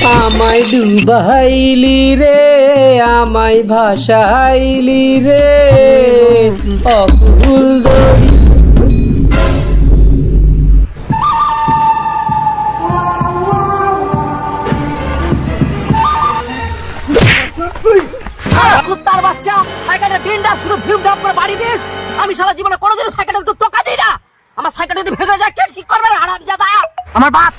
আমায় ডুবাইলি রে, আমায় ভাসাইলি রে, অকুল দড়ি। কুত্তার বাচ্চা, সাইকেলের ডিন্ডা শুধু ভিম ডাপ করে বাড়ি দিস। আমি সারা জীবনে কোনোদিনও সাইকেলে একটু টোকা দিই না। আমার সাইকেল যদি ভেঙে যায় কে ঠিক করবে রে হারামজাদা? আমার বাপ।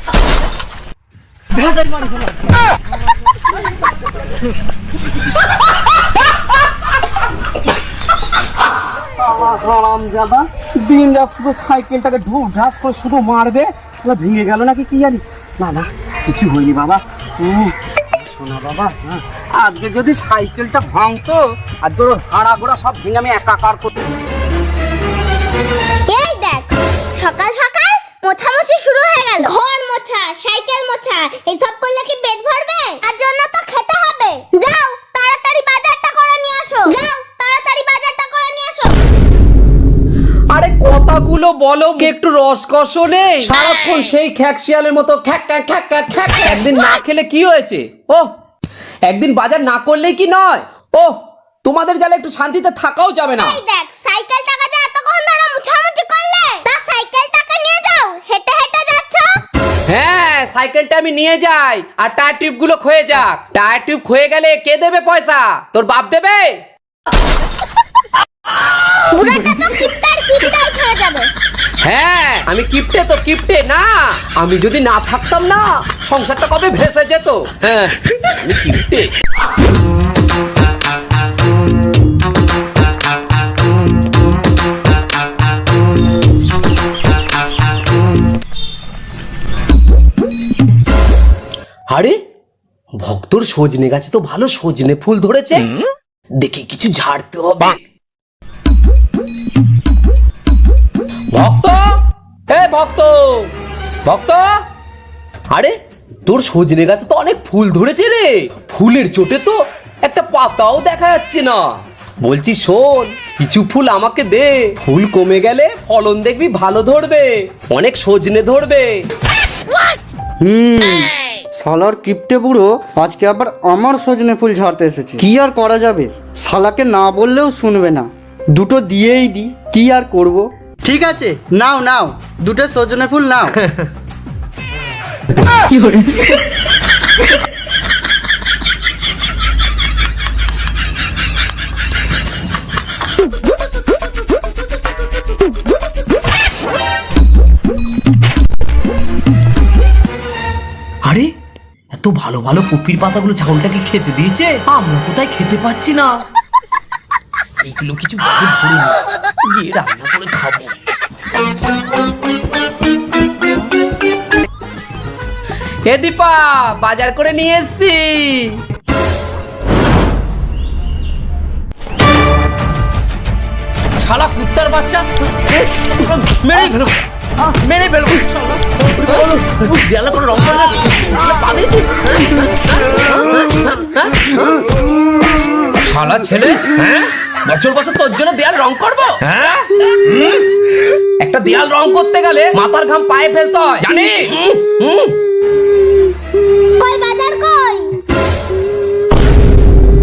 হারামজাদা দিন রাত শুধু সাইকেলটাকে ঢুক ঢাস করে শুধু মারবে, ভেঙে গেল নাকি কি জানি। না না, কিছু হয়নি বাবা। শোনা বাবা, আজকে যদি সাইকেলটা ভাঙতো আর তোর হাড়া গোড়া সব ভেঙে আমি একাকার করতে। এই দেখ, সকাল সকাল মোছামুছি শুরু হয়ে গেল। ঘর মোছা, সাইকেল মোছা, এসব করলে কি পেট ভরবে? তার জন্য তো খেতে হবে। যাও তাড়াতাড়ি বাজারটা করে নিয়ে আসো। যাও তাড়াতাড়ি বাজারটা করে নিয়ে আসো। আরে কথাগুলো বলো, একটু রসকস নেই, সারাক্ষণ সেই খ্যাকশিয়ালের মতো খ্যাক খ্যাক খ্যাক খ্যাক খ্যাক। একদিন না খেলে কি হয়েছে? ও একদিন বাজার না করলেই কি নয়? ও তোমাদের জ্বালা একটু শান্তিতে থাকাও যাবে না। এই দেখ, সাইকেলটাকে যে এতক্ষণ ধরে মোছামুছি করলে, তা সাইকেলটাকে নিয়ে যাও। হেঁটে হেঁটে যাচ্ছ। হ্যাঁ, সাইকেলটা আমি নিয়ে যাই আর টায়ার টিউব গুলো ক্ষয়ে যাক। টায়ার টিউব ক্ষয়ে গেলে কে দেবে পয়সা? তোর বাপ দেবে? বুড়াটা তো কিপটার কিপটাই খেয়ে যাবে। হ্যাঁ, আমি কিপটে তো কিপটে না। আমি যদি না থাকতাম না, সংসারটা কবে ভেসে যেত। হ্যাঁ, আমি কিপটে। আরে ভক্তর সজনে গাছে তো ভালো সজনে ফুল ধরেছে, দেখি কিছু ঝাড়তে হবে। ভক্ত, এ ভক্ত, ভক্ত, আরে তোর সজনে গাছে তো অনেক ফুল ধরেছে রে। ফুলের চোটে তো একটা পাতাও দেখা যাচ্ছে না। বলছি শোন, কিছু ফুল আমাকে দে। ফুল কমে গেলে ফলন দেখবি ভালো ধরবে, অনেক সজনে ধরবে। শালার কিপটে বুড়ো আজকে আবার আমার সজনে ফুল ঝাড়তে এসেছে। কি আর করা যাবে, শালাকে না বললেও শুনবে না। দুটো দিয়েই দি, কি আর করব। ঠিক আছে, নাও নাও, দুটো সজনে ফুল নাও। আরে এত ভালো ভালো কপির পাতাগুলো ছাগলটাকে খেতে দিয়েছে, আমরা কোথায় খেতে পাচ্ছি না। এইগুলো কিছু ব্যাগে ভরে নি, গিয়ে রান্না করে খাবো। এ দীপা, বাজার করে নিয়ে এসছি। শালা কুত্তার বাচ্চা, মেরে ফেলো, মেরে ফেলো। দেয়ালে কোনো রং করে পালিয়েছিস? শালা ছেলে, হ্যাঁ বছর বছর তোর জন্য দেয়াল রং করবো? হ্যাঁ, একটা দেয়াল রং করতে গেলে মাথার ঘাম পায়ে ফেলতে হয়, জানি? কই বাজার কই?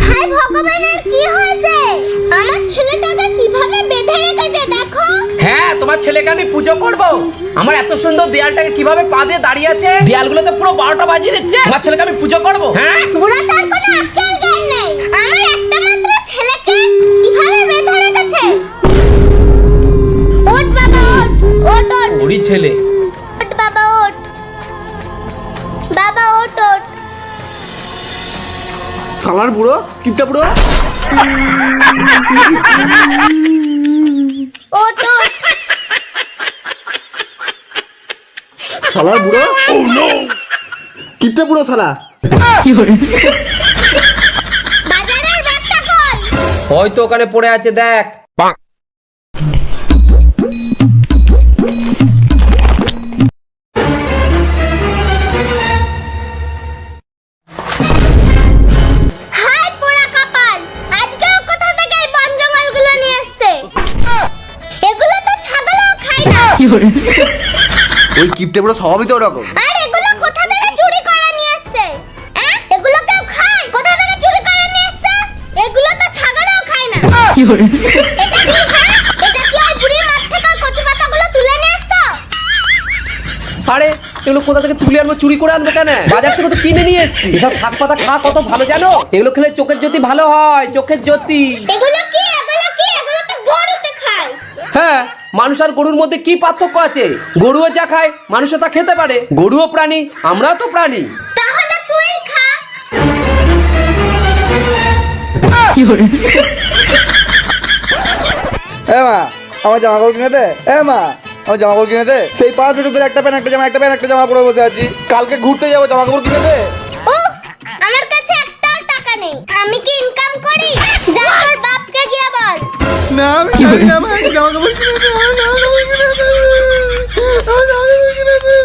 হায় ভগবানের, কি হয়েছে? আমার ছেলেটাকে কিভাবে বেঁধে রেখেছে দেখো। হ্যাঁ, তোমার ছেলেকে আমি পুজো করব। আমার এত সুন্দর দেয়ালটাকে কিভাবে পা দিয়ে দাঁড়িয়ে আছে, দেয়ালগুলোতে পুরো 12টা বাজিয়ে দিচ্ছে। আমার ছেলেকে আমি পুজো করব? হ্যাঁ, বুড়াটার কোনো আক্কেল জ্ঞান নেই। আমার একটা মাত্র ছেলেকে কিভাবে বেঁধে রেখেছে। ওঠ বাবা, ওঠ ওঠ ওঠ। ওরই ছেলে। ওঠ বাবা, ওঠ বাবা, ওঠ ওঠ। শালার বুড়ো, কিপটা বুড়ো। ওঠ ওঠ। শালার বুড়ো, কিপটা বুড়ো শালা। বাজারের ব্যাগটা কই? হয়তো ওখানে পড়ে আছে, দেখ। হায় পোড়া কপাল, আজকেও কোথা থেকে এই বন জঙ্গলগুলো নিয়ে এসেছে। এগুলো তো ছাগলও খায় না। ওই কিপটে বুড়ো স্বভাবই তো ওরকম। আর এগুলো কোথা থেকে চুরি করে নিয়ে এসেছে? এটা কি হ্যাঁ? এটা কি ওই বুড়ির মাঠ থেকে ওই কচু পাতাগুলো তুলে নিয়ে এসছো? আরে এগুলো কোথা থেকে তুলে আনবো, চুরি করে আনবো কেন? বাজার থেকে তো কিনে নিয়ে এসছি। এসব শাক পাতা খা কত ভালো জানো? এগুলো খেলে চোখের জ্যোতি ভালো হয়, চোখের জ্যোতি। এগুলো কি? এগুলো তো গরুতে খায়। হ্যাঁ, মানুষ আর গরুর মধ্যে কি পার্থক্য আছে? গরুও যা খায় মানুষও তা খেতে পারে। গরুও প্রাণী, আমরাও তো প্রাণী। তাহলে তুই খা। এ মা, আমার জামা কাপড় কিনে দে। এ মা, আমার জামা কাপড় কিনে দে। সেই 5 মিনিট ধরে একটা প্যান্ট একটা জামা পরে বসে আছি। কালকে ঘুরতে যাবো, জামা কাপড় কিনে দে। উফ, আমার কাছে একটাও টাকা নেই। আমি কি ইনকাম করি? যা তোর বাপকে গিয়ে বল। না আমি জানি না, আমার একটা জামা কাপড় কিনে দে। আমার জামা কাপড় কিনে দে। আমার জামা কাপড় কিনে দে।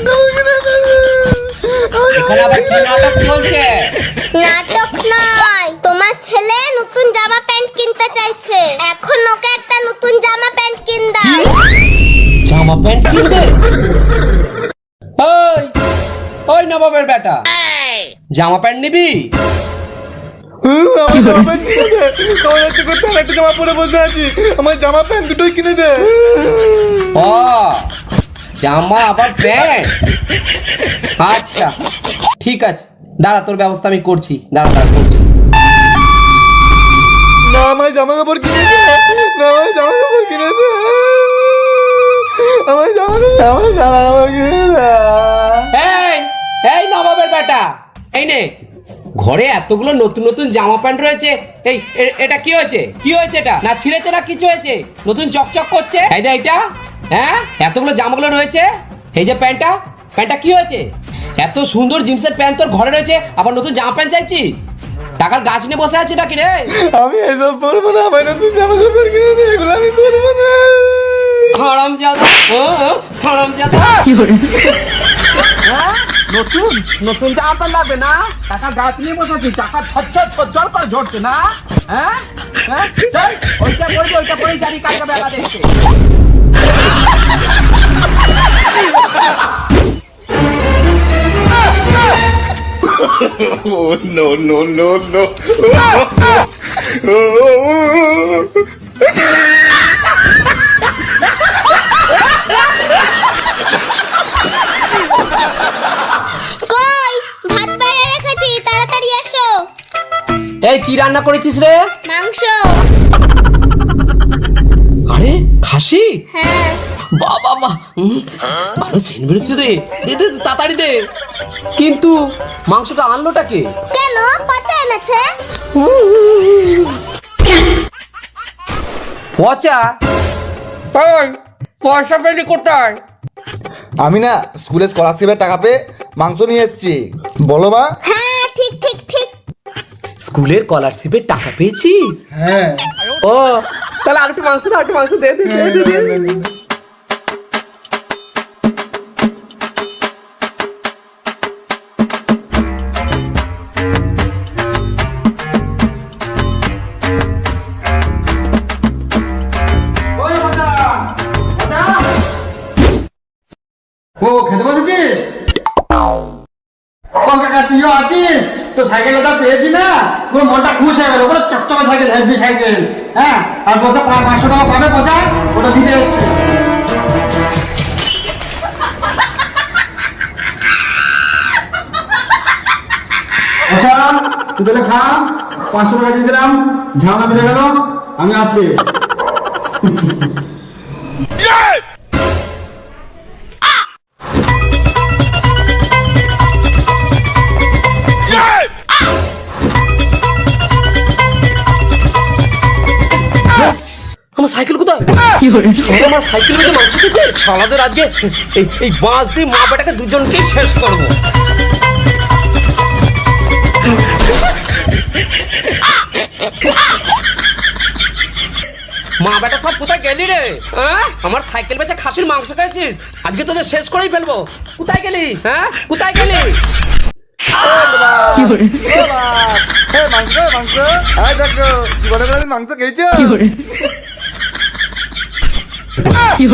কাপড় কিনে দে। এখানে আবার কি নাটক চলছে? নাটক নয়, তোমার ছেলে নতুন জামা প্যান্ট কিনতে চাইছে। এখন ওকে একটা নতুন জামা প্যান্ট কিন দাও। জামা প্যান্ট কিনবে? ওই ওই নবাবের বেটা, জামা প্যান্ট নিবি? আমার জামা প্যান্ট কিনে দে। আমার একটা করে প্যান্ট একটা জামা পরে বসে আছি। আমার জামা প্যান্ট দুটোই কিনে দে। ও জামা আবার প্যান্ট? আচ্ছা ঠিক আছে, দাঁড়া তোর ব্যবস্থা আমি করছি। দাঁড়া করছি। না আমার জামা কাপড় কিনে দে। না আমার জামা কাপড় কিনে দে। আমার জামা কাপড় কিনে দে। এই এই নবাবের বেটা, এই নে, ঘরে এতগুলো নতুন নতুন জামা প্যান্ট রয়েছে। এই এটা কি হয়েছে? কি হয়েছে? এটা না ছিঁড়েছে না কিছু হয়েছে? নতুন চকচক করছে। এই দে এটা, হ্যাঁ এতগুলো জামাগুলো রয়েছে। এই যে প্যান্টটা কি হয়েছে? এত সুন্দর জিন্সের প্যান্ট তোর ঘরে রয়েছে, আবার নতুন জামা প্যান্ট চাইছিস? টাকার গাছ নিয়ে বসে আছিস নাকি রে? আমি এসব পরবো না। আমার নতুন জামা কাপড় কিনে দে। এগুলো আমি পরবো না। হারামজাদা, হারামজাদা। নতুন নতুন জামা প্যান্ট লাগবে না? টাকা গাছ নিয়ে বসে আছিস, টাকা ছচ্ছর করে ঝরছে না? হ্যাঁ হ্যাঁ, চল ওইটা পরেই যাবি কালকে বেলা দেখতে। Oh, no, no, no, no. কই, ভাত বেড়ে রেখেছি, তাড়াতাড়ি এসো। এই কি রান্না করেছিস রে? মাংস। আরে খাসি? হ্যাঁ। বাহ বাহ বাহ, ভালো সেন বেরোচ্ছে রে। দে দে তাড়াতাড়ি দে। কিন্তু মাংসটা আনলোটা কে? কেন, পচা এনেছে? পচা? ওই পয়সা পেলি কোথায়? আমি না স্কুলে স্কলারশিপের টাকা পেয়ে মাংস নিয়ে এসেছি। বলো মা। হ্যাঁ, ঠিক। স্কুলের স্কলারশিপের টাকা পেয়েছিস? হ্যাঁ। ও তাহলে আর একটু মাংস দে দে দে দে দে। ও খেতে বসেছিস? ও কাকা তুইও আছিস? তো সাইকেলটা পেয়েছি না, পুরো মনটা খুশ হয়ে গেল। পুরো চকচকে সাইকেল, হেভি সাইকেল। হ্যাঁ, আর বলতে 500 টাকা পাবে বোঝায়, ওটা দিতে এসছে। আচ্ছা তুই তাহলে খা, 500 টাকা দিয়ে দিলাম। ঝামেলা মিলে গেল, আমি আসছি। আমার সাইকেল কোথায়? আমার সাইকেল থেকে মাংস খেয়েছে শালাদের। আজকে এই বাঁশ দিয়ে মা বেটাকে দুজনকেই শেষ করবো। মা বেটা সব কোথায় গেলি রে? আমার সাইকেল বেচে খাসির মাংস খেয়েছিস, আজকে তোদের শেষ করেই ফেলবো। কোথায় গেলি? হ্যাঁ কোথায় গেলি? মাংস দেখো, জীবনে আমি মাংস খেয়েছো? কি